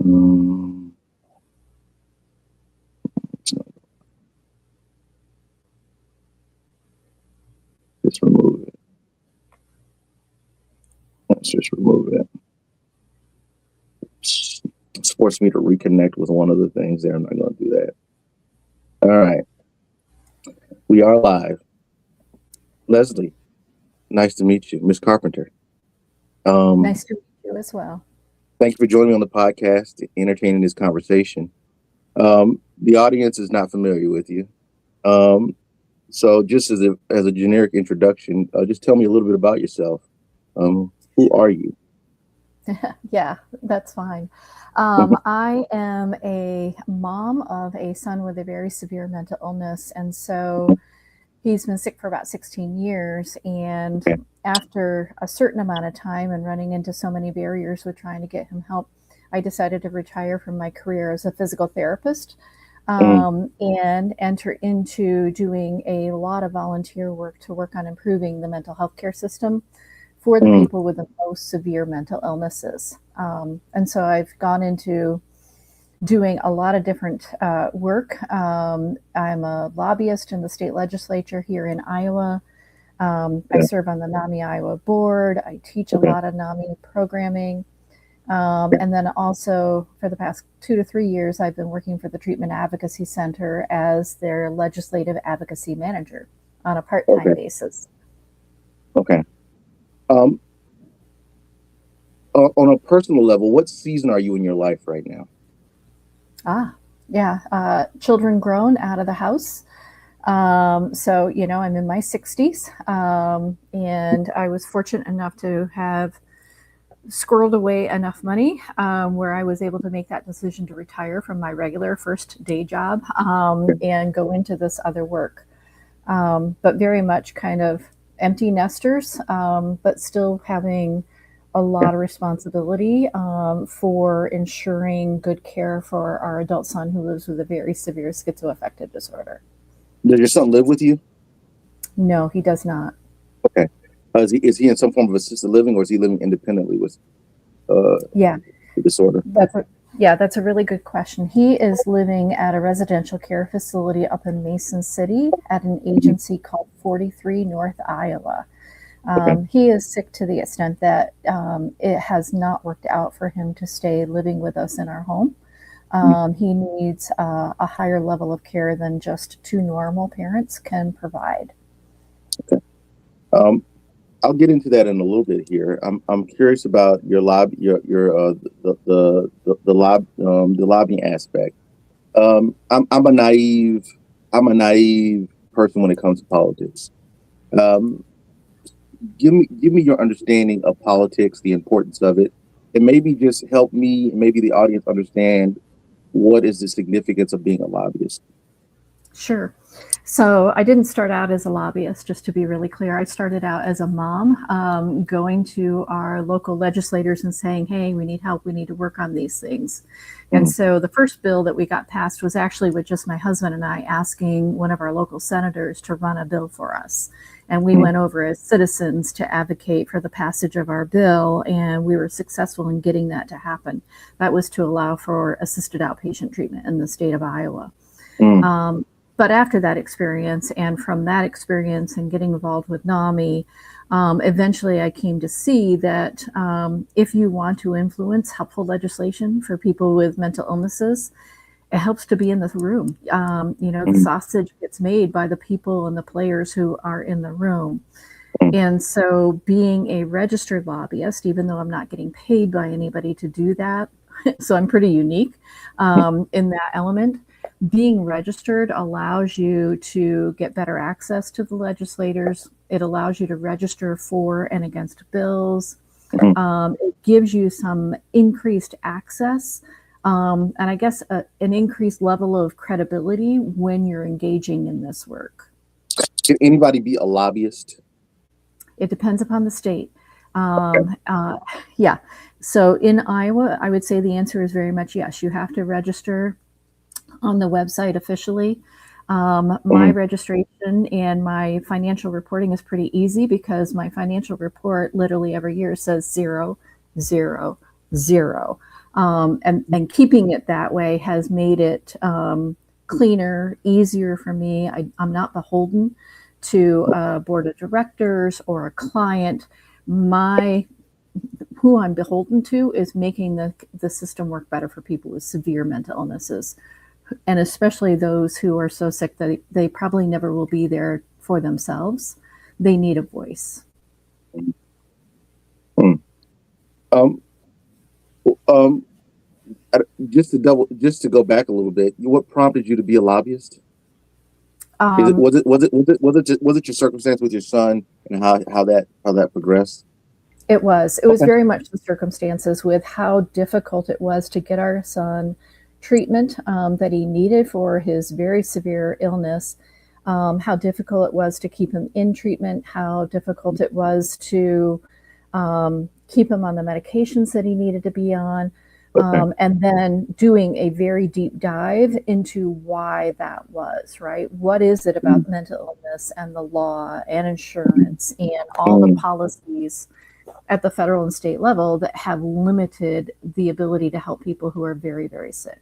Mm, just remove it. Let's just remove it. It's forced me to reconnect with one of the things there. I'm not going to do that. All right. We are live. Leslie, nice to meet you. Miss Carpenter. Nice to meet you as well. Thank you for joining me on the podcast, entertaining this conversation. The audience is not familiar with you. So just as a generic introduction, just tell me a little bit about yourself. Who are you? Yeah, that's fine. I am a mom of a son with a very severe mental illness. And so he's been sick for about 16 years. And Okay. after a certain amount of time and running into so many barriers with trying to get him help, I decided to retire from my career as a physical therapist and enter into doing a lot of volunteer work to work on improving the mental health care system for the people with the most severe mental illnesses. And so I've gone into doing a lot of different work. I'm a lobbyist in the state legislature here in Iowa. I serve on the NAMI Iowa board. I teach a lot of NAMI programming. And then also for the past 2 to 3 years, I've been working for the Treatment Advocacy Center as their legislative advocacy manager on a part-time basis. Okay. On a personal level, what season are you in your life right now? Children grown out of the house. So, I'm in my 60s, and I was fortunate enough to have squirreled away enough money where I was able to make that decision to retire from my regular first day job and go into this other work. But very much kind of empty nesters, but still having a lot of responsibility for ensuring good care for our adult son who lives with a very severe schizoaffective disorder. Does your son live with you? No, he does not. Okay. Is he in some form of assisted living, or is he living independently with the disorder? That's a really good question. He is living at a residential care facility up in Mason City at an agency called 43 North Iowa. He is sick to the extent that it has not worked out for him to stay living with us in our home. He needs a higher level of care than just 2 normal parents can provide. Okay. I'll get into that in a little bit here. I'm curious about your the lobbying aspect. I'm a naive person when it comes to politics. Give me your understanding of politics, the importance of it, and maybe just help me, maybe the audience understand what is the significance of being a lobbyist. Sure. So I didn't start out as a lobbyist, just to be really clear. I started out as a mom, going to our local legislators and saying, hey, we need help. We need to work on these things. And so the first bill that we got passed was actually with just my husband and I asking one of our local senators to run a bill for us. And we went over as citizens to advocate for the passage of our bill, and we were successful in getting that to happen. That was to allow for assisted outpatient treatment in the state of Iowa. But after that experience, and from that experience and getting involved with NAMI, eventually I came to see that if you want to influence helpful legislation for people with mental illnesses, it helps to be in the room. The sausage gets made by the people and the players who are in the room. And so being a registered lobbyist, even though I'm not getting paid by anybody to do that, so I'm pretty unique in that element. Being registered allows you to get better access to the legislators. It allows you to register for and against bills. It gives you some increased access and I guess an increased level of credibility when you're engaging in this work. Can anybody be a lobbyist? It depends upon the state. So in Iowa, I would say the answer is very much yes. You have to register on the website officially. My registration and my financial reporting is pretty easy because my financial report literally every year says 0, 0, zero. And keeping it that way has made it cleaner, easier for me. I'm not beholden to a board of directors or a client. Who I'm beholden to is making the system work better for people with severe mental illnesses, and especially those who are so sick that they probably never will be there for themselves. They need a voice. Um, just to go back a little bit, what prompted you to be a lobbyist? Was it your circumstance with your son and how that progressed? It was very much the circumstances with how difficult it was to get our son treatment that he needed for his very severe illness, how difficult it was to keep him in treatment, how difficult it was to keep him on the medications that he needed to be on, and then doing a very deep dive into why that was, right? What is it about mental illness and the law and insurance and all the policies at the federal and state level that have limited the ability to help people who are very, very sick?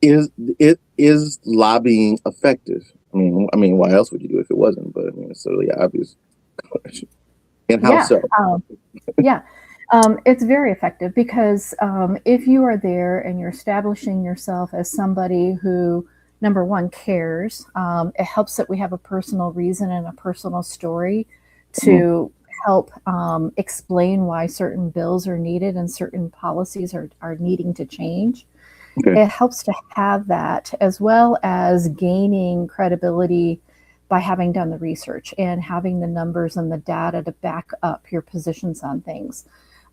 Is lobbying effective? I mean, why else would you do it if it wasn't? But I mean, it's really obvious. And how so? It's very effective because if you are there and you're establishing yourself as somebody who, number one, cares, it helps that we have a personal reason and a personal story to help explain why certain bills are needed and certain policies are needing to change. Okay. It helps to have that, as well as gaining credibility by having done the research and having the numbers and the data to back up your positions on things.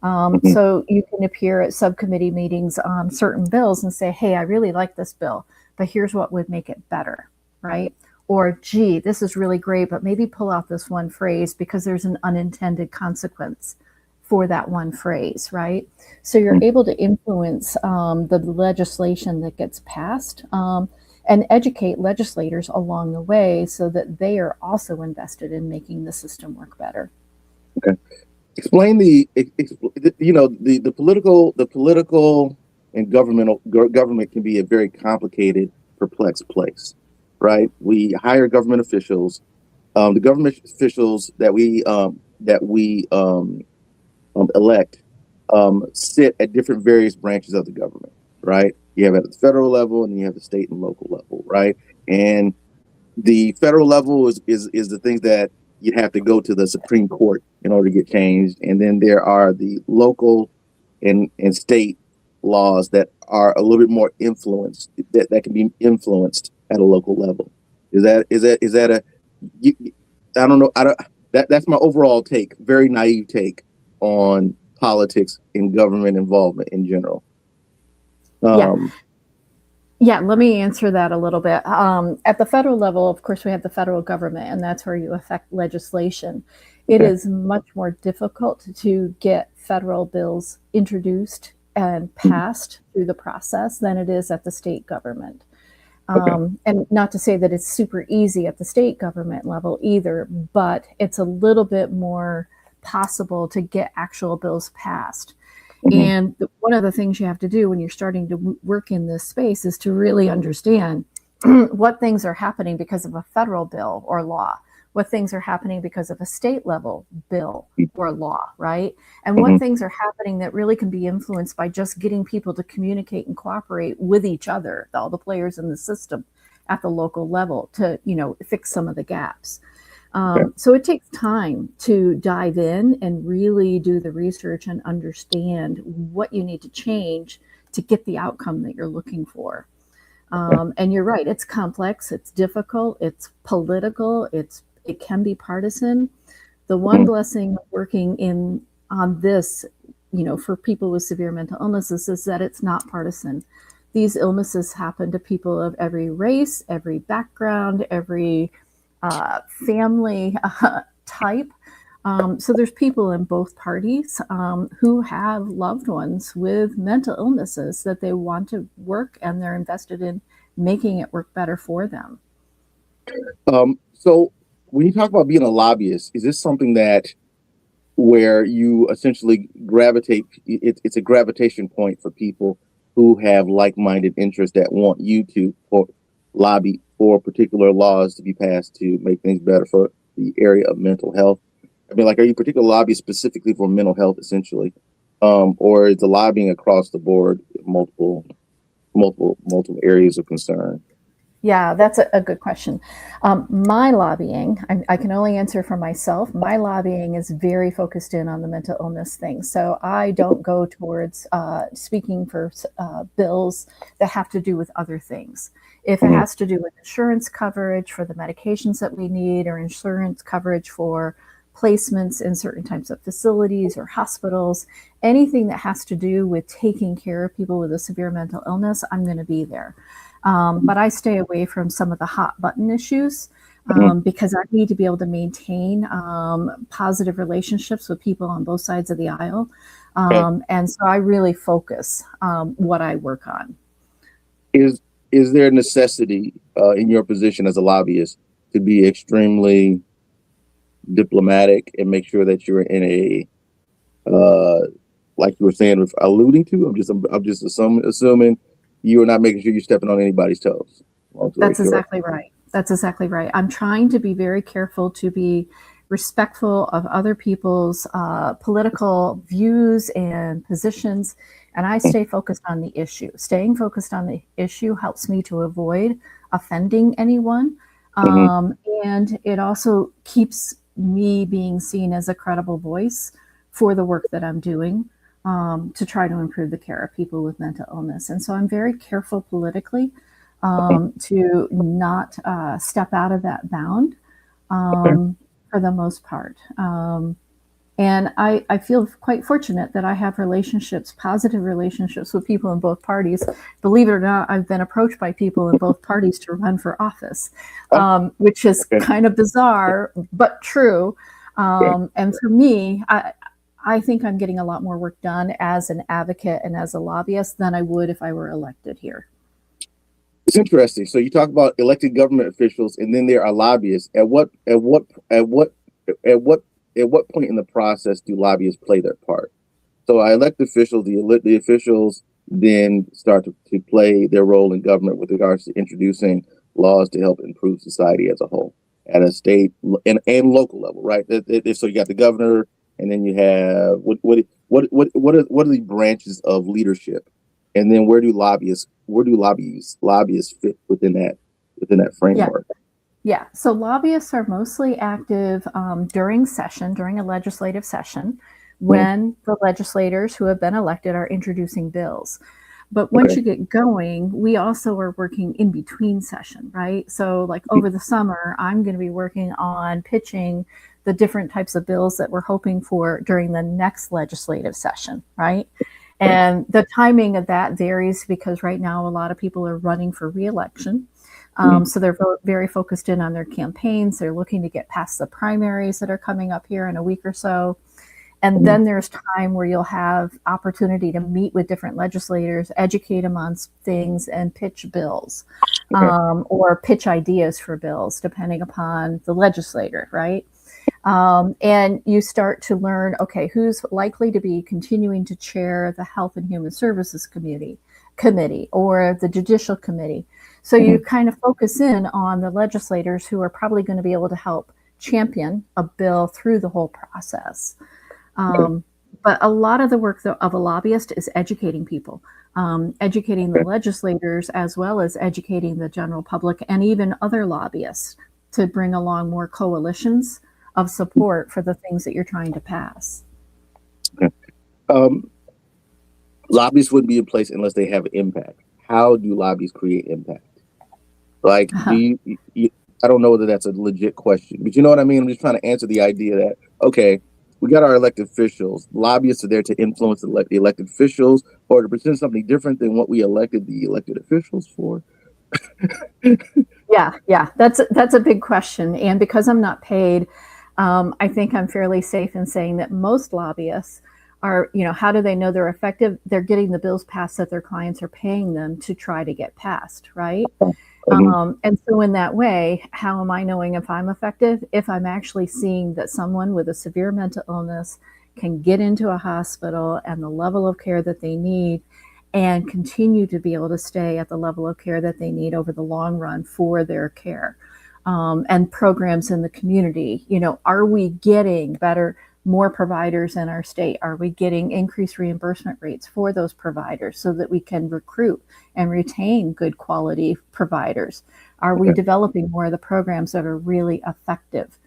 So you can appear at subcommittee meetings on certain bills and say, hey, I really like this bill, but here's what would make it better, right? Or, gee, this is really great, but maybe pull out this one phrase because there's an unintended consequence for that one phrase, right? So you're able to influence the legislation that gets passed and educate legislators along the way so that they are also invested in making the system work better. Okay. Explain the political and government can be a very complicated, perplexed place, right? We hire government officials. The government officials that we elect sit at different various branches of the government, right? You have at the federal level and you have the state and local level, right? And the federal level is the things that you'd have to go to the Supreme Court in order to get changed. And then there are the local and state laws that are a little bit more influenced, that can be influenced at a local level. Is that I don't know. That's my overall take, very naive take on politics and government involvement in general. Yeah, let me answer that a little bit. At the federal level, of course, we have the federal government, and that's where you affect legislation. It is much more difficult to get federal bills introduced and passed through the process than it is at the state government. And not to say that it's super easy at the state government level either, but it's a little bit more possible to get actual bills passed. And one of the things you have to do when you're starting to work in this space is to really understand what things are happening because of a federal bill or law, what things are happening because of a state level bill or law, right? And what things are happening that really can be influenced by just getting people to communicate and cooperate with each other, all the players in the system at the local level to, fix some of the gaps. So it takes time to dive in and really do the research and understand what you need to change to get the outcome that you're looking for. And you're right, it's complex, it's difficult, it's political, it can be partisan. The one blessing of working on this, for people with severe mental illnesses is that it's not partisan. These illnesses happen to people of every race, every background, every family type. So there's people in both parties who have loved ones with mental illnesses that they want to work, and they're invested in making it work better for them. So when you talk about being a lobbyist, is this something that where you essentially gravitate. It's a gravitation point for people who have like-minded interests that want you to lobby for particular laws to be passed to make things better for the area of mental health. I mean, like, are you particular lobby specifically for mental health, essentially, or is the lobbying across the board multiple areas of concern? Yeah, that's a good question. My lobbying, I can only answer for myself. My lobbying is very focused in on the mental illness thing. So I don't go towards speaking for bills that have to do with other things. If it has to do with insurance coverage for the medications that we need, or insurance coverage for placements in certain types of facilities or hospitals, anything that has to do with taking care of people with a severe mental illness, I'm going to be there. But I stay away from some of the hot button issues because I need to be able to maintain positive relationships with people on both sides of the aisle. And so I really focus what I work on. Is there a necessity in your position as a lobbyist to be extremely diplomatic and make sure that you're in a like you were saying, alluding to? I'm just assuming you are not making sure you're stepping on anybody's toes. That's exactly right. That's exactly right. I'm trying to be very careful to be respectful of other people's political views and positions, and I stay focused on the issue. Staying focused on the issue helps me to avoid offending anyone, and it also keeps me being seen as a credible voice for the work that I'm doing to try to improve the care of people with mental illness. And so I'm very careful politically to not step out of that bound for the most part. And I feel quite fortunate that I have relationships, positive relationships with people in both parties. Believe it or not, I've been approached by people in both parties to run for office, which is kind of bizarre, but true. And for me, I think I'm getting a lot more work done as an advocate and as a lobbyist than I would if I were elected here. It's interesting. So you talk about elected government officials, and then there are lobbyists. At what point in the process do lobbyists play their part? So I elect officials. The officials then start to play their role in government with regards to introducing laws to help improve society as a whole at a state and local level, right? So you got the governor. And then you have what are the branches of leadership, and then where do lobbyists fit within that framework? Yeah. So lobbyists are mostly active during a legislative session, when the legislators who have been elected are introducing bills. But once you get going, we also are working in between session, right? So like over the summer, I'm going to be working on pitching the different types of bills that we're hoping for during the next legislative session, right? And the timing of that varies because right now a lot of people are running for re-election. So they're very focused in on their campaigns. They're looking to get past the primaries that are coming up here in a week or so. And then there's time where you'll have opportunity to meet with different legislators, educate them on things, and pitch bills or pitch ideas for bills, depending upon the legislator, right? And you start to learn, okay, who's likely to be continuing to chair the Health and Human Services Committee or the Judicial Committee. So you kind of focus in on the legislators who are probably going to be able to help champion a bill through the whole process. But a lot of the work of a lobbyist is educating people, educating the legislators as well as educating the general public and even other lobbyists to bring along more coalitions of support for the things that you're trying to pass. Lobbyists wouldn't be in place unless they have impact. How do lobbyists create impact? Like, I don't know whether that's a legit question, but you know what I mean? I'm just trying to answer the idea that, okay, we got our elected officials. Lobbyists are there to influence the elected officials or to present something different than what we elected the elected officials for. Yeah, that's a big question. And because I'm not paid, I think I'm fairly safe in saying that most lobbyists are, how do they know they're effective? They're getting the bills passed that their clients are paying them to try to get passed, right? And so in that way, how am I knowing if I'm effective? If I'm actually seeing that someone with a severe mental illness can get into a hospital and the level of care that they need and continue to be able to stay at the level of care that they need over the long run for their care. And programs in the community, are we getting better, more providers in our state? Are we getting increased reimbursement rates for those providers so that we can recruit and retain good quality providers? Are we developing more of the programs that are really effective?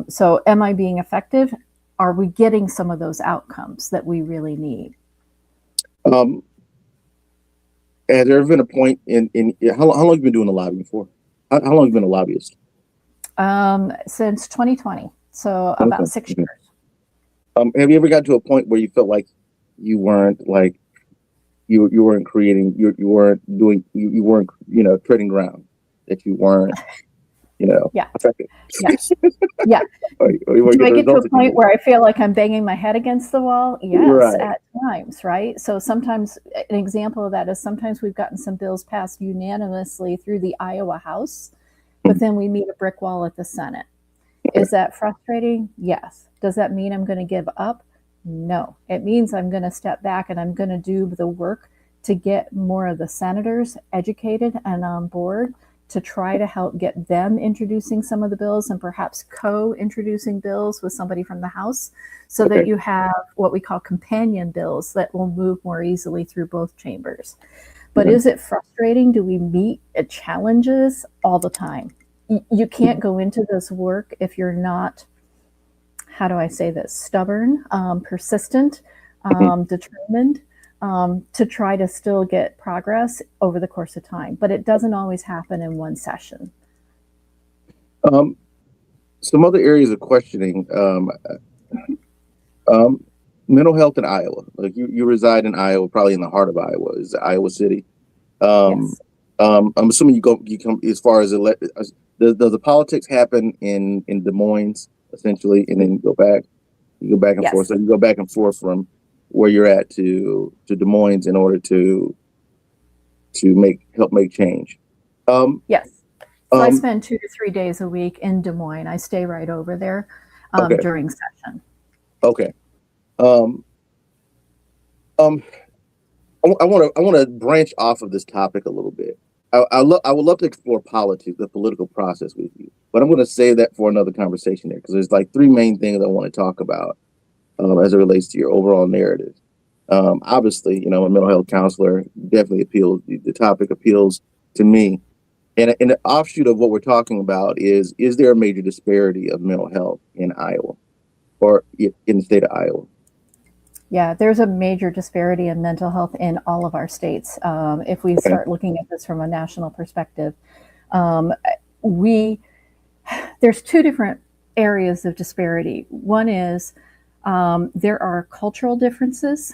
So am I being effective? Are we getting some of those outcomes that we really need? Has there ever been a point in how long have you been doing the lobbying for? How long have you been a lobbyist? Since 2020, so about 6 years. Have you ever got to a point where you felt like you weren't you weren't creating, you weren't doing, you weren't treading ground, that you weren't effective? Yes. Yeah. Do I get to a point where I feel like I'm banging my head against the wall? Yes, at times, right? So sometimes, an example of that is sometimes we've gotten some bills passed unanimously through the Iowa House, but then we meet a brick wall at the Senate. Is that frustrating? Yes. Does that mean I'm going to give up? No. It means I'm going to step back and I'm going to do the work to get more of the senators educated and on board to try to help get them introducing some of the bills and perhaps co-introducing bills with somebody from the House so that you have what we call companion bills that will move more easily through both chambers. But is it frustrating? Do we meet challenges all the time? You can't go into this work if you're not, how do I say this, stubborn, persistent, determined, to try to still get progress over the course of time. But it doesn't always happen in one session. Some other areas of questioning, mental health in Iowa. Like you reside in Iowa, probably in the heart of Iowa, is Iowa City. Yes. I'm assuming you come as far as does the politics happen in Des Moines essentially, and then you go back and forth. So you go back and forth from where you're at to Des Moines in order to help make change. Yes. So I spend 2 to 3 days a week in Des Moines. I stay right over there during session. Okay. I want to branch off of this topic a little bit. I would love to explore politics, the political process with you, but I'm going to save that for another conversation there because there's like three main things I want to talk about as it relates to your overall narrative. Obviously, a mental health counselor definitely appeals. The topic appeals to me, and the offshoot of what we're talking about is there a major disparity of mental health in Iowa or in the state of Iowa? Yeah, there's a major disparity in mental health in all of our states. If we start looking at this from a national perspective, there's two different areas of disparity. One is there are cultural differences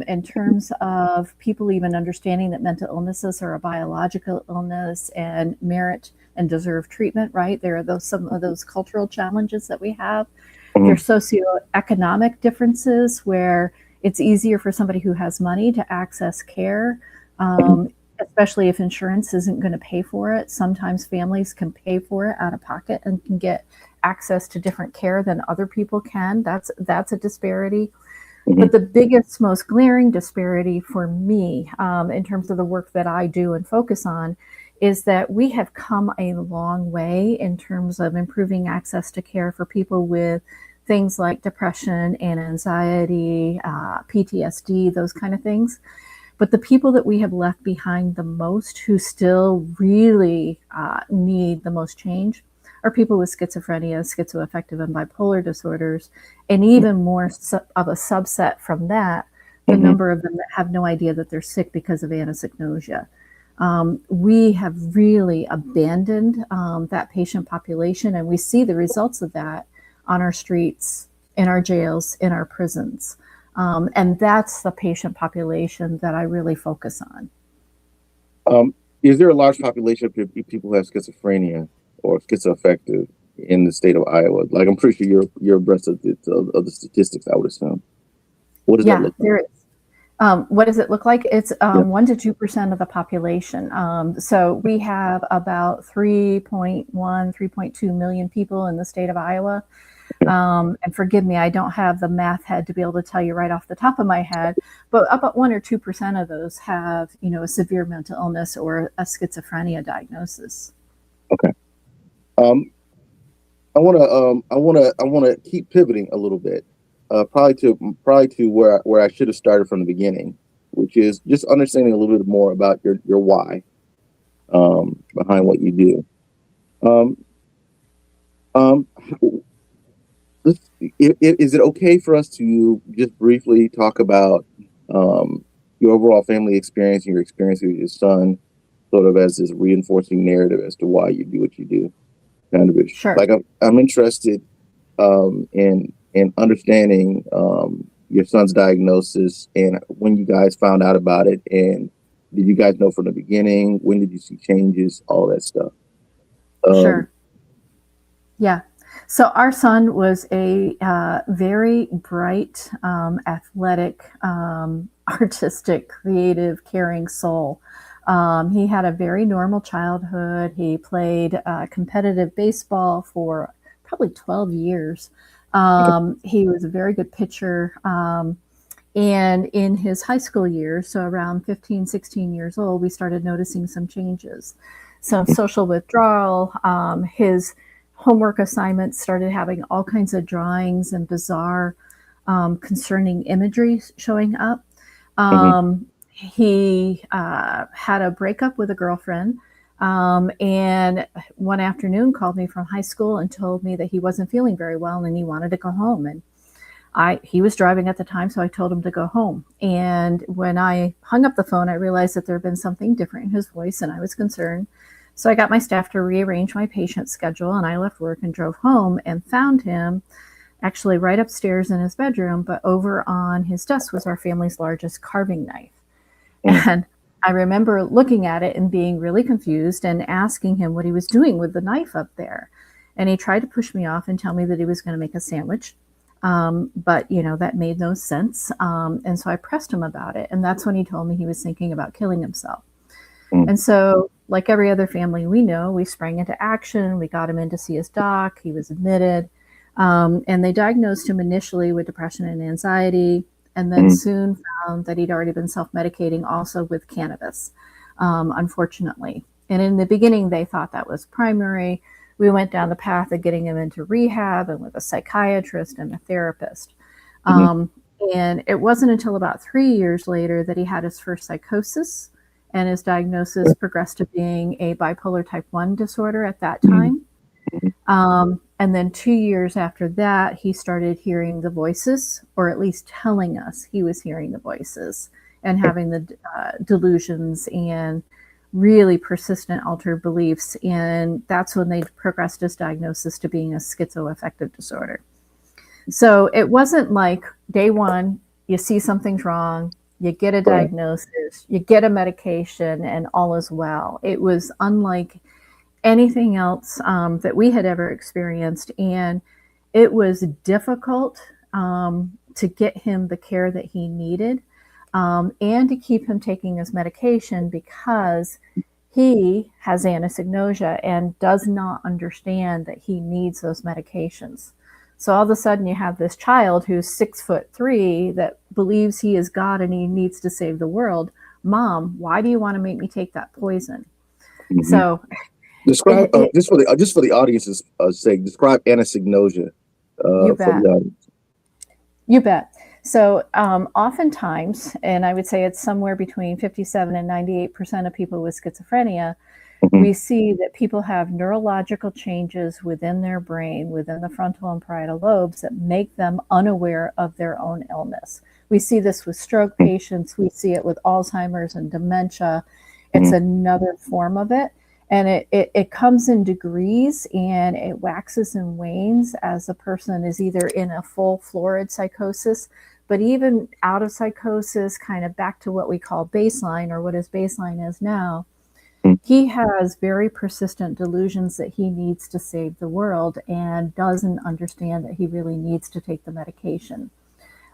in terms of people even understanding that mental illnesses are a biological illness and merit and deserve treatment, right? There are some of those cultural challenges that we have. There's socioeconomic differences where it's easier for somebody who has money to access care, especially if insurance isn't going to pay for it. Sometimes families can pay for it out of pocket and can get access to different care than other people can. That's a disparity. But the biggest, most glaring disparity for me in terms of the work that I do and focus on is that we have come a long way in terms of improving access to care for people with things like depression and anxiety, PTSD, those kind of things. But the people that we have left behind the most who still really need the most change are people with schizophrenia, schizoaffective and bipolar disorders, and even more of a subset from that, the number of them that have no idea that they're sick because of anosognosia. We have really abandoned that patient population, and we see the results of that on our streets, in our jails, in our prisons. And that's the patient population that I really focus on. Is there a large population of people who have schizophrenia or schizoaffective in the state of Iowa? Like, I'm pretty sure you're abreast of the statistics, I would assume. What does that look like? There is. What does it look like? It's 1 to 2% of the population. So we have about 3.1, 3.2 million people in the state of Iowa. And forgive me, I don't have the math head to be able to tell you right off the top of my head, but about 1 or 2% of those have, a severe mental illness or a schizophrenia diagnosis. Okay. I want to keep pivoting a little bit, probably to where I should have started from the beginning, which is just understanding a little bit more about your why behind what you do. Is it okay for us to just briefly talk about your overall family experience and your experience with your son, sort of as this reinforcing narrative as to why you do what you do? Kind of Sure. like I'm interested in understanding your son's diagnosis and when you guys found out about it, and did you guys know from the beginning? When did you see changes? All that stuff. Sure. Yeah. So our son was a very bright, athletic, artistic, creative, caring soul. He had a very normal childhood. He played competitive baseball for probably 12 years. He was a very good pitcher. And in his high school years, so around 15, 16 years old, we started noticing some changes. Some social withdrawal. His homework assignments started having all kinds of drawings and bizarre concerning imagery showing up. He had a breakup with a girlfriend, and one afternoon called me from high school and told me that he wasn't feeling very well and he wanted to go home. And he was driving at the time, so I told him to go home. And when I hung up the phone, I realized that there had been something different in his voice, and I was concerned. So I got my staff to rearrange my patient schedule, and I left work and drove home and found him actually right upstairs in his bedroom, but over on his desk was our family's largest carving knife. And I remember looking at it and being really confused and asking him what he was doing with the knife up there. And he tried to push me off and tell me that he was going to make a sandwich. But, that made no sense. And so I pressed him about it. And that's when he told me he was thinking about killing himself. And so, like every other family we know, we sprang into action. We got him in to see his doc. He was admitted. And they diagnosed him initially with depression and anxiety, and then soon found that he'd already been self-medicating also with cannabis, unfortunately. And in the beginning, they thought that was primary. We went down the path of getting him into rehab and with a psychiatrist and a therapist. And it wasn't until about 3 years later that he had his first psychosis, and his diagnosis progressed to being a bipolar type 1 disorder at that time. And then 2 years after that, he started hearing the voices, or at least telling us he was hearing the voices and having the delusions and really persistent altered beliefs. And that's when they progressed his diagnosis to being a schizoaffective disorder. So it wasn't like day one, you see something's wrong, you get a diagnosis, you get a medication, and all is well. It was unlike anything else that we had ever experienced. And it was difficult to get him the care that he needed and to keep him taking his medication, because he has anosognosia and does not understand that he needs those medications. So all of a sudden you have this child who's 6'3" that believes he is God and he needs to save the world. Mom, why do you want to make me take that poison? So describe just for the audience's sake, describe anosognosia for the audience. You bet. So oftentimes, and I would say it's somewhere between 57 and 98% of people with schizophrenia, we see that people have neurological changes within their brain, within the frontal and parietal lobes, that make them unaware of their own illness. We see this with stroke patients. We see it with Alzheimer's and dementia. It's another form of it. And it comes in degrees, and it waxes and wanes as a person is either in a full florid psychosis, but even out of psychosis, kind of back to what we call baseline, or what his baseline is now. He has very persistent delusions that he needs to save the world and doesn't understand that he really needs to take the medication.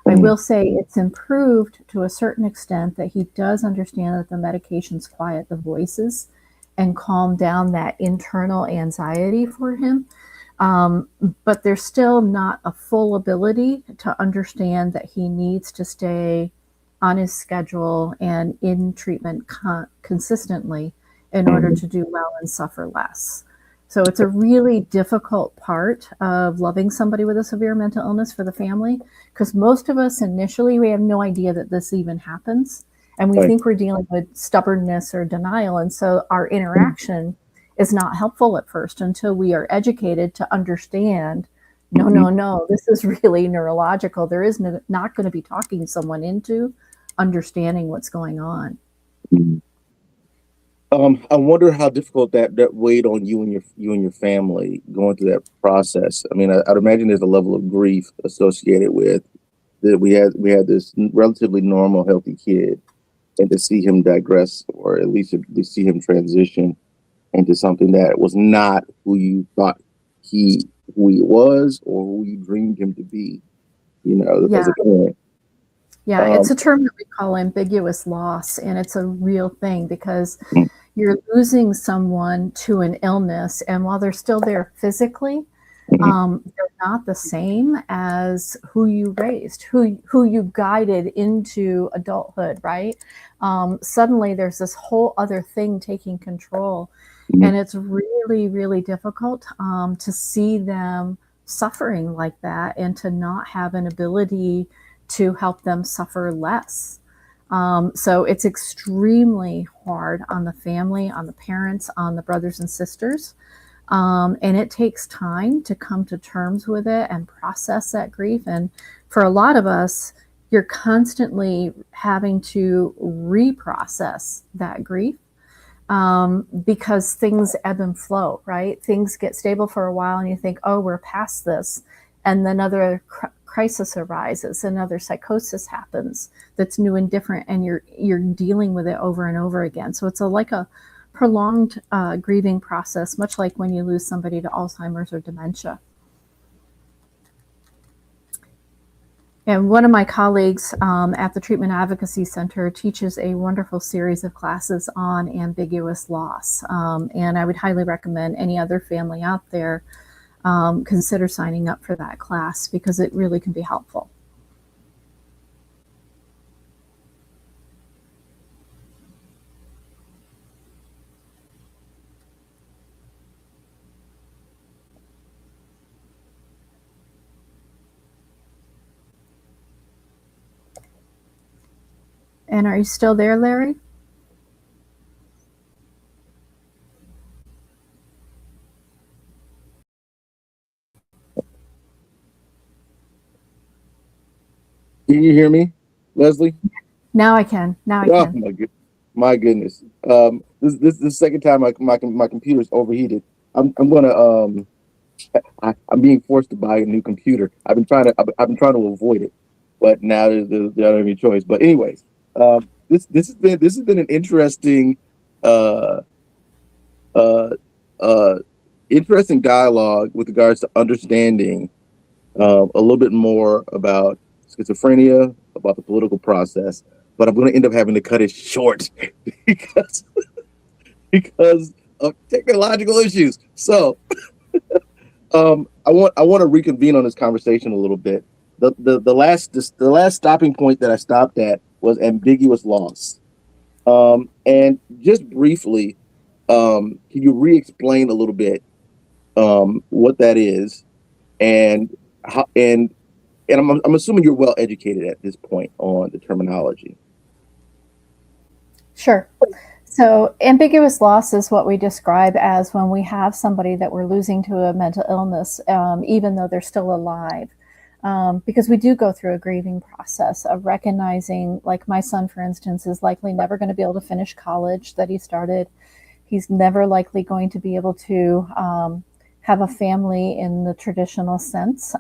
I will say it's improved to a certain extent that he does understand that the medications quiet the voices and calm down that internal anxiety for him. Um, but there's still not a full ability to understand that he needs to stay on his schedule and in treatment consistently in order to do well and suffer less. So it's a really difficult part of loving somebody with a severe mental illness for the family, because most of us initially, we have no idea that this even happens. And we think we're dealing with stubbornness or denial. And so our interaction is not helpful at first until we are educated to understand, no, this is really neurological. There is not going to be talking someone into understanding what's going on. I wonder how difficult that weighed on you and your family going through that process. I mean, I'd imagine there's a level of grief associated with that. We had this relatively normal, healthy kid, and to see him digress, or at least to see him transition into something that was not who you thought who he was, or who you dreamed him to be. As a parent. Yeah, it's a term that we call ambiguous loss, and it's a real thing because you're losing someone to an illness, and while they're still there physically, they're not the same as who you raised, who you guided into adulthood, right? Suddenly there's this whole other thing taking control, and it's really, really difficult to see them suffering like that and to not have an ability to help them suffer less. So it's extremely hard on the family, on the parents, on the brothers and sisters. And it takes time to come to terms with it and process that grief. And for a lot of us, you're constantly having to reprocess that grief because things ebb and flow, right? Things get stable for a while and you think, oh, we're past this. And then another crisis arises, another psychosis happens that's new and different, and you're dealing with it over and over again. So it's like a prolonged grieving process, much like when you lose somebody to Alzheimer's or dementia. And one of my colleagues at the Treatment Advocacy Center teaches a wonderful series of classes on ambiguous loss. And I would highly recommend any other family out there consider signing up for that class because it really can be helpful. And are you still there, Larry? Can you hear me, Leslie? Now I can. Now I can. My goodness. This is the second time my computer's overheated. I'm being forced to buy a new computer. I've been trying to avoid it, but now there's not any choice. But anyways, this has been an interesting interesting dialogue with regards to understanding a little bit more about schizophrenia, about the political process. But I'm going to end up having to cut it short because of technological issues. So I want to reconvene on this conversation a little bit. The last stopping point that I stopped at was ambiguous loss. And just briefly, can you re-explain a little bit what that is, and how, and I'm assuming you're well educated at this point on the terminology. Sure. So ambiguous loss is what we describe as when we have somebody that we're losing to a mental illness, even though they're still alive. Because we do go through a grieving process of recognizing, like my son, for instance, is likely never going to be able to finish college that he started. He's never likely going to be able to have a family in the traditional sense.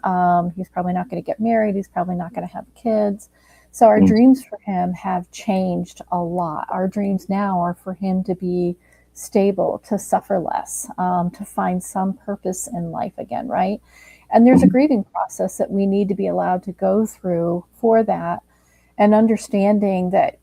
He's probably not going to get married. He's probably not going to have kids. So our dreams for him have changed a lot. Our dreams now are for him to be stable, to suffer less, to find some purpose in life again, right? And there's a grieving process that we need to be allowed to go through for that, and understanding that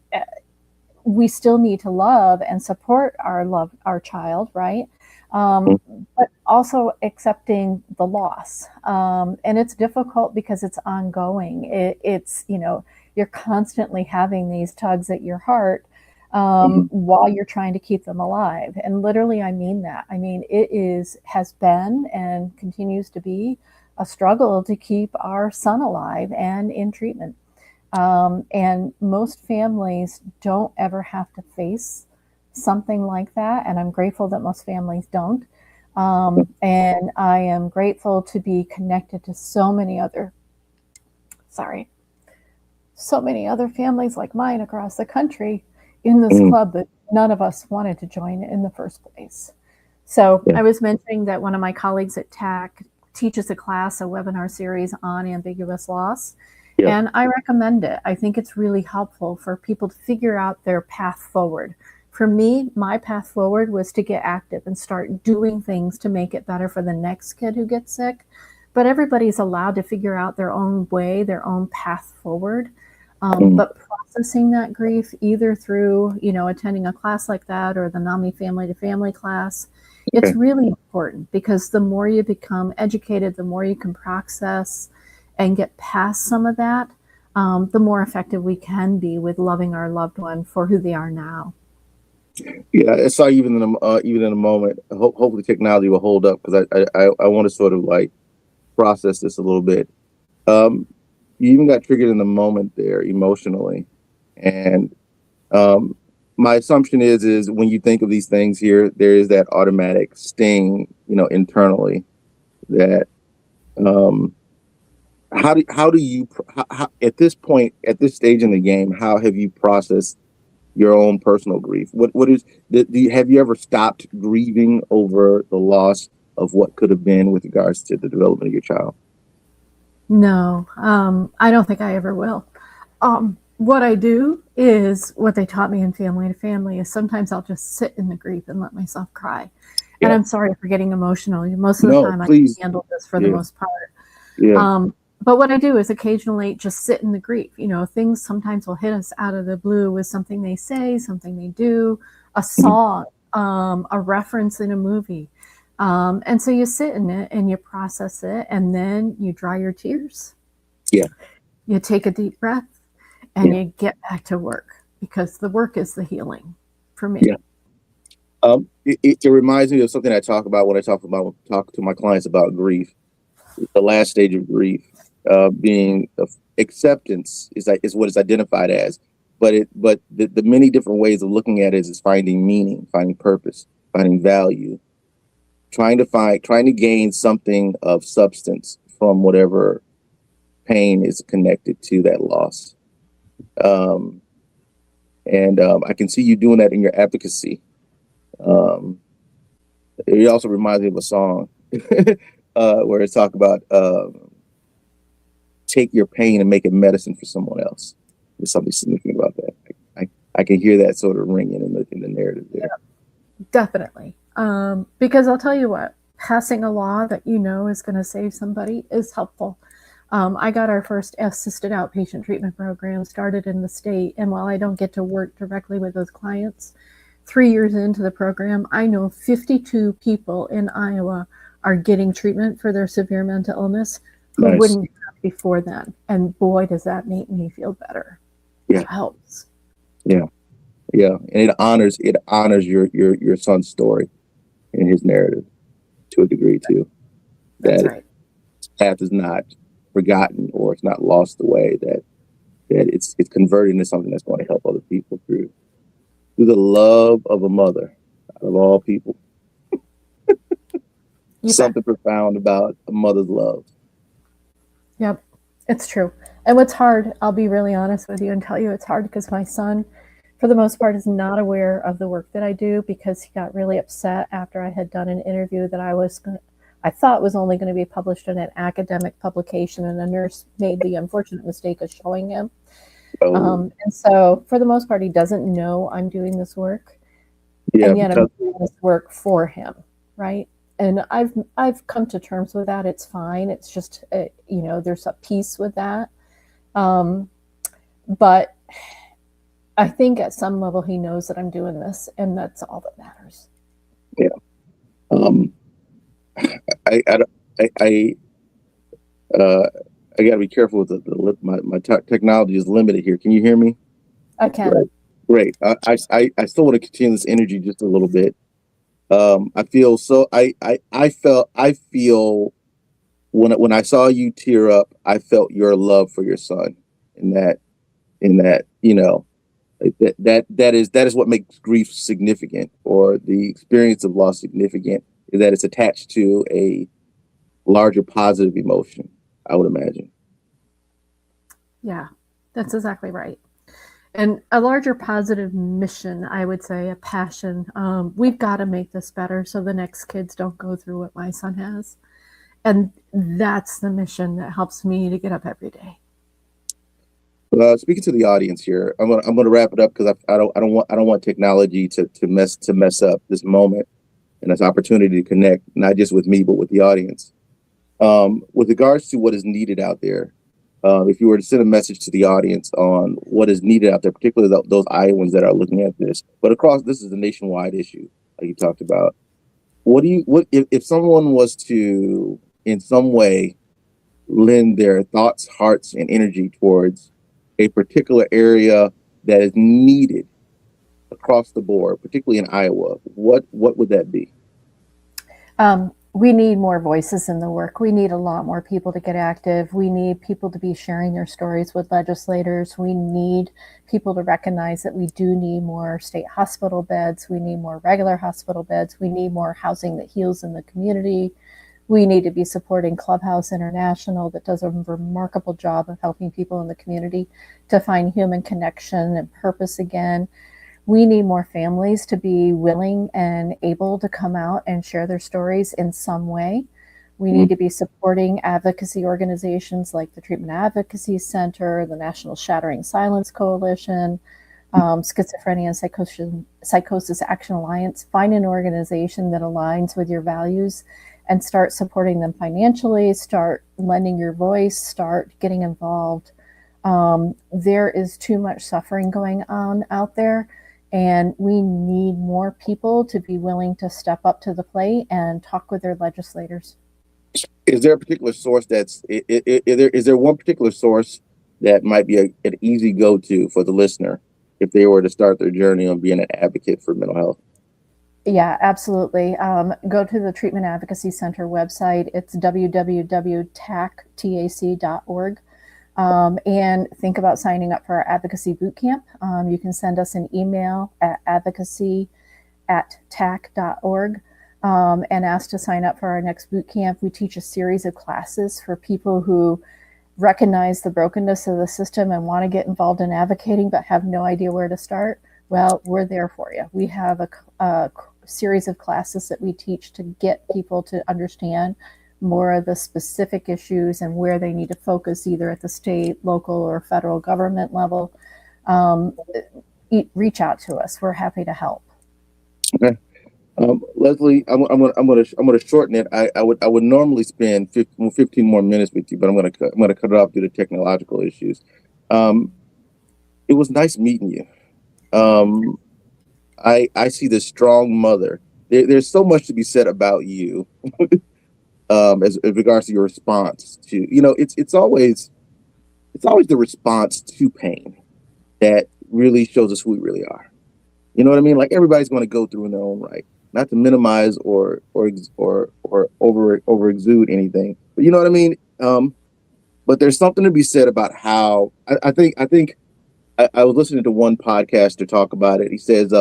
we still need to love and support our child, right? But also accepting the loss. And it's difficult because it's ongoing. It's, you're constantly having these tugs at your heart while you're trying to keep them alive. And literally, I mean that. I mean, has been and continues to be a struggle to keep our son alive and in treatment. And most families don't ever have to face something like that. And I'm grateful that most families don't. And I am grateful to be connected to so many other families like mine across the country in this club that none of us wanted to join in the first place. So I was mentioning that one of my colleagues at TAC teaches a webinar series on ambiguous loss. Yeah. And I recommend it. I think it's really helpful for people to figure out their path forward. For me, my path forward was to get active and start doing things to make it better for the next kid who gets sick. But everybody's allowed to figure out their own way, their own path forward. But processing that grief, either through, attending a class like that or the NAMI family to family class, it's really important, because the more you become educated, the more you can process and get past some of that, the more effective we can be with loving our loved one for who they are now. Yeah, I saw even in a moment. Hopefully, technology will hold up, because I want to sort of like process this a little bit. You even got triggered in the moment there emotionally, and my assumption is when you think of these things here, there is that automatic sting, internally. That how do you at this point, at this stage in the game, how have you processed your own personal grief? Have you ever stopped grieving over the loss of what could have been with regards to the development of your child? No, I don't think I ever will. What I do is what they taught me in family to family is sometimes I'll just sit in the grief and let myself cry. Yeah. And I'm sorry for getting emotional. Most of the time I can handle this for the most part. Yeah. But what I do is occasionally just sit in the grief. Things sometimes will hit us out of the blue with something they say, something they do, a song, a reference in a movie. And so you sit in it and you process it, and then you dry your tears. Yeah. You take a deep breath and you get back to work, because the work is the healing for me. Yeah. It reminds me of something I talk about when I talk to my clients about grief. The last stage of grief being acceptance is what it's identified as, but the many different ways of looking at it is finding meaning, finding purpose, finding value, trying to gain something of substance from whatever pain is connected to that loss. And I can see you doing that in your advocacy. It also reminds me of a song where it's talk about take your pain and make it medicine for someone else. There's something significant about that. I can hear that sort of ringing in the narrative there. Yeah, definitely. Because I'll tell you what, passing a law that is going to save somebody is helpful. I got our first assisted outpatient treatment program started in the state, and while I don't get to work directly with those clients, 3 years into the program, I know 52 people in Iowa are getting treatment for their severe mental illness who wouldn't have before then. And boy, does that make me feel better. Yeah. It helps. Yeah. Yeah. And it honors your son's story and his narrative to a degree too. That's right. His path is not forgotten, or it's not lost away, that it's converted into something that's going to help other people through the love of a mother, out of all people. Something profound about a mother's love. Yep, it's true. And what's hard, I'll be really honest with you and tell you it's hard, because my son, for the most part, is not aware of the work that I do, because he got really upset after I had done an interview that I thought was only going to be published in an academic publication, and a nurse made the unfortunate mistake of showing him. And so for the most part, he doesn't know I'm doing this work. Yeah, and yet I'm doing this work for him, right? And I've come to terms with that. It's fine. It's just there's a peace with that. But I think at some level he knows that I'm doing this, and that's all that matters. Yeah. I got to be careful with my technology is limited here. Can you hear me? I can. Great. I still want to continue this energy just a little bit. I feel so. I feel when I saw you tear up, I felt your love for your son, in that that is what makes grief significant, or the experience of loss significant, is that it's attached to a larger positive emotion, I would imagine. Yeah, that's exactly right. And a larger positive mission, I would say, a passion. We've got to make this better so the next kids don't go through what my son has. And that's the mission that helps me to get up every day. Speaking to the audience here, I'm gonna wrap it up, because I don't want technology to mess up this moment and this opportunity to connect, not just with me but with the audience. With regards to what is needed out there, if you were to send a message to the audience on what is needed out there, particularly those Iowans that are looking at this, but this is a nationwide issue, like you talked about. What if someone was to, in some way, lend their thoughts, hearts, and energy towards a particular area that is needed across the board, particularly in Iowa, what would that be? We need more voices in the work. We need a lot more people to get active. We need people to be sharing their stories with legislators. We need people to recognize that we do need more state hospital beds. We need more regular hospital beds. We need more housing that heals in the community. We need to be supporting Clubhouse International, that does a remarkable job of helping people in the community to find human connection and purpose again. We need more families to be willing and able to come out and share their stories in some way. We need to be supporting advocacy organizations like the Treatment Advocacy Center, the National Shattering Silence Coalition, Schizophrenia and Psychosis Action Alliance. Find an organization that aligns with your values and start supporting them financially, start lending your voice, start getting involved. There is too much suffering going on out there, and we need more people to be willing to step up to the plate and talk with their legislators. Is there a particular source is there one particular source that might be an easy go-to for the listener if they were to start their journey on being an advocate for mental health? Yeah, absolutely. Go to the Treatment Advocacy Center website. It's www.tac.org. And think about signing up for our advocacy bootcamp. You can send us an email at advocacy@tac.org and ask to sign up for our next bootcamp. We teach a series of classes for people who recognize the brokenness of the system and want to get involved in advocating but have no idea where to start. Well, we're there for you. We have a series of classes that we teach to get people to understand more of the specific issues and where they need to focus, either at the state, local, or federal government level. Reach out to us. We're happy to help. Okay. Leslie, I'm gonna shorten it. I would normally spend 15 more minutes with you, but I'm gonna cut it off due to technological issues. It was nice meeting you. I see this strong mother. There's so much to be said about you, as regards to your response to, it's always the response to pain that really shows us who we really are. You know what I mean? Like, everybody's going to go through in their own right, not to minimize or over exude anything, but you know what I mean? But there's something to be said about how I think I was listening to one podcaster talk about it. He says,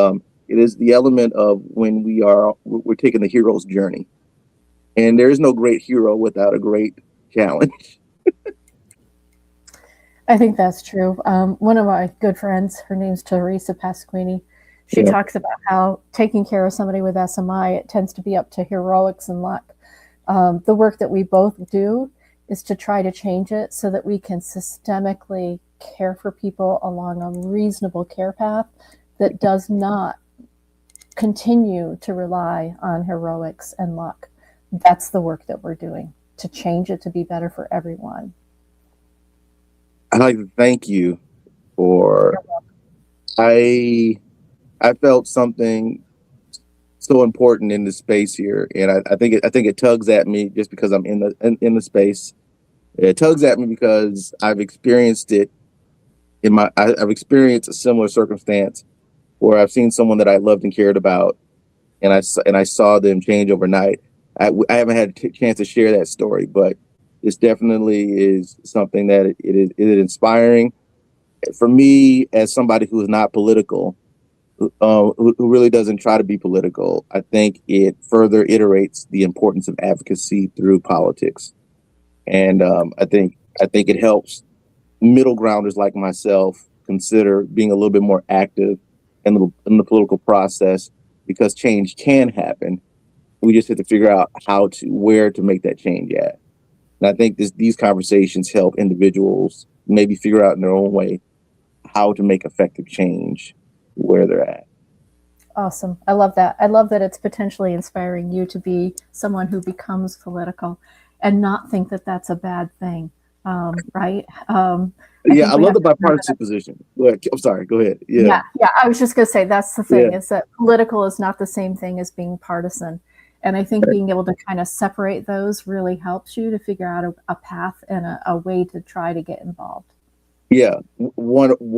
it is the element of when we're taking the hero's journey, and there is no great hero without a great challenge. I think that's true. One of my good friends, her name's Teresa Pasquini. She talks about how taking care of somebody with SMI, it tends to be up to heroics and luck. The work that we both do is to try to change it so that we can systemically care for people along a reasonable care path that does not continue to rely on heroics and luck. That's the work that we're doing to change it to be better for everyone. I'd like to thank you for, I felt something so important in this space here, and I think it tugs at me just because I'm in the space. It tugs at me because I've experienced it I've experienced a similar circumstance where I've seen someone that I loved and cared about, and I saw them change overnight. I haven't had a chance to share that story, but this definitely is something that it is inspiring for me as somebody who is not political, who really doesn't try to be political. I think it further iterates the importance of advocacy through politics, and I think it helps middle grounders like myself consider being a little bit more active in the political process, because change can happen. We just have to figure out where to make that change at. And I think these conversations help individuals maybe figure out in their own way how to make effective change where they're at. Awesome. I love that. I love that it's potentially inspiring you to be someone who becomes political and not think that that's a bad thing. Right? Yeah, I love the bipartisan position. I'm sorry, go ahead. Yeah. I was just going to say that's the thing, is that political is not the same thing as being partisan. And I think being able to kind of separate those really helps you to figure out a path and a way to try to get involved. Yeah, wonderful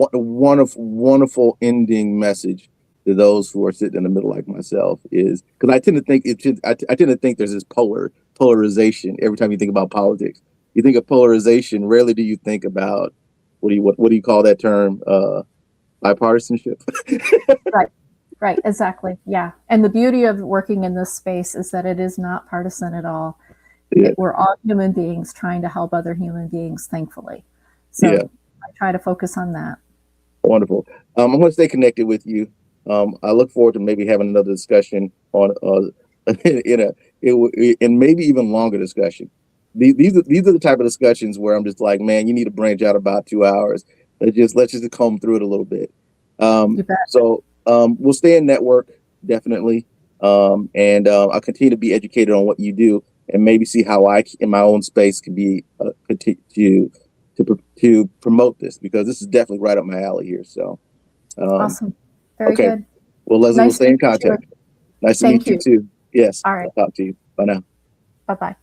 ending message to those who are sitting in the middle like myself is, because I tend to think I tend to think there's this polarization every time you think about politics. You think of polarization, rarely do you think about what do you call that term? Bipartisanship. Right, exactly. Yeah. And the beauty of working in this space is that it is not partisan at all. Yeah. We're all human beings trying to help other human beings, thankfully. So I try to focus on that. Wonderful. I'm going to stay connected with you. I look forward to maybe having another discussion on in maybe even longer discussion. These are the type of discussions where I'm just like, man, you need to branch out about 2 hours. Let's just comb through it a little bit. You bet. So we'll stay in network, definitely. And I'll continue to be educated on what you do, and maybe see how I, in my own space, can be to promote this, because this is definitely right up my alley here. So awesome. Very good. Well, Leslie, we'll stay in contact. Nice to meet you too. Yes. All right. I'll talk to you. Bye now. Bye-bye.